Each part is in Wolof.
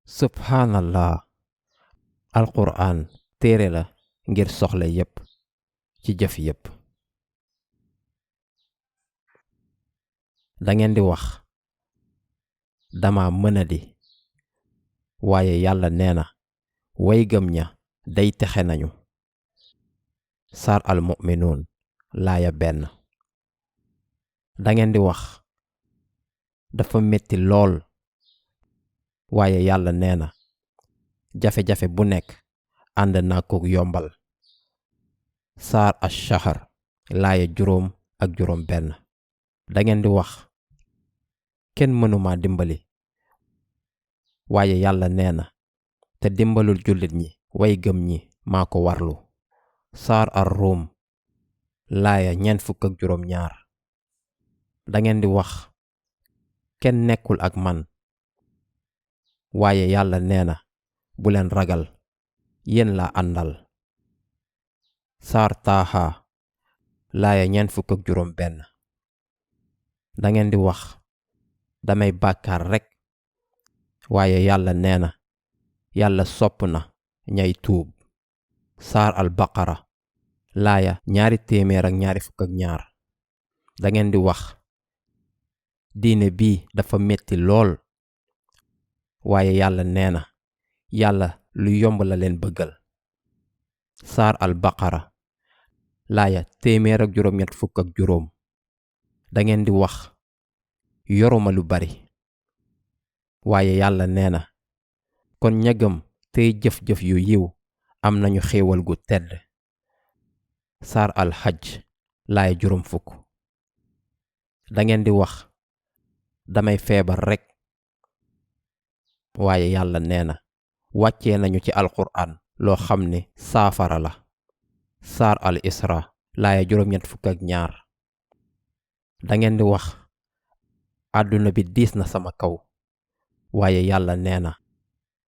subhanallah. alquran téere la ngir soxla yépp ci jëf yépp. dangeen di wax dama mënadi waaye yàlla nee na way gëm ña day texe nañu. saar al mu'minuun laaya 1. dangeen di wax dafa metti lool waaye yàlla nee na jafe-jafe bu nekk ànd naa ko yombal. saar ash-shahr laaya 5 ak 6. dangeen di wax kenn mënuma dimbali waaye yàlla nee na te dimbalul jullit ñi way gëm ñi maa ko warlu. saar ar-rum laaya 42. dangeen di wax kenn nekkul ak man waaye yàlla nee na bu leen ragal yéen laa àndal. saar taaha laaya 41. dangeen di wax damay bàkkaar rekk waaye yàlla nee na yàlla sopp na ñay tuub. saar al baqara laaya 222. dangeen di wax diine bii dafa metti lool waaye yàlla nee na yàlla lu yomb la leen bëggal. saar al baqara laaya 185. dangeen di wax yoruma lu bari waaye yàlla nee na kon ñagam tey jëf-jëf yu yiw am nañu xéewal gu tedd. saar al hajj laaya 60. dangeen di wax damay feebar rekk waaye yàlla nee na wàccee nañu ci alquran loo xam ne saafara la. saar al isra laaya 82. dangeen di wax àdduna bi diis na sama kaw waaye yàlla nee na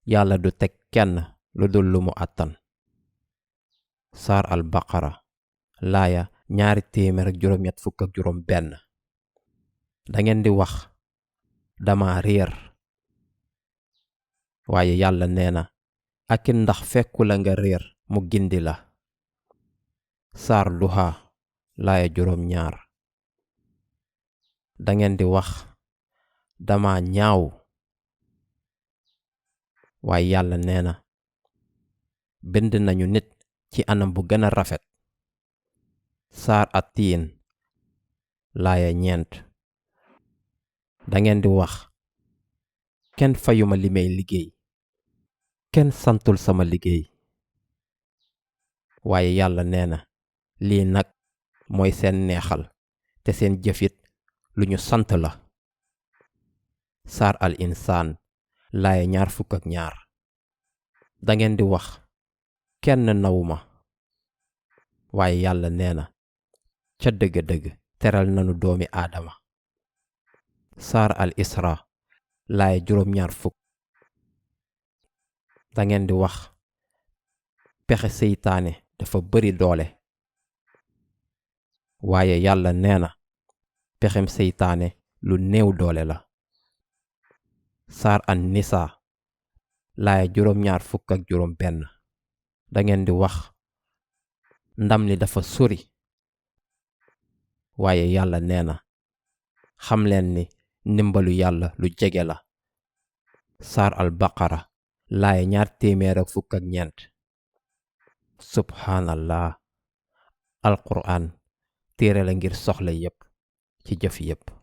yàlla du teg kenn lu dul lu mu àttan. saar al baqara laaya 281. dangeen di wax dama réer waaye yàlla nee na aki ndax fekku la nga réer mu gindi la. saar duha laaya 2. dangeen di wax dama ñaaw waaye yàlla nee na bind nañu nit ci anam bu gën a rafet. saar at-tiin laaya 4. dangeen di wax kenn fayuma li may liggéey kenn santul sama liggéey waaye yàlla nee na lii nag mooy seen neexal te seen jëfit lu ñu sant la. saar al insaan laaya 22. dangeen di wax kenn nawuma waaye yàlla nee na ca dëgg-dëgg teral nanu doomi aadama. saar al isra laaya 20. dangeen di wax pexe seytaane dafa bari doole waaye yàlla nee na pexem seytaane lu néew doole la. saar an nisa laaya 26. dangeen di wax ndam li dafa sori waaye yàlla nee na xam leen ni ndimbalu yàlla lu jege la. saar al baqara laaya 224. subhanallah. alquran téere la ngir soxla yépp ci jëf yépp.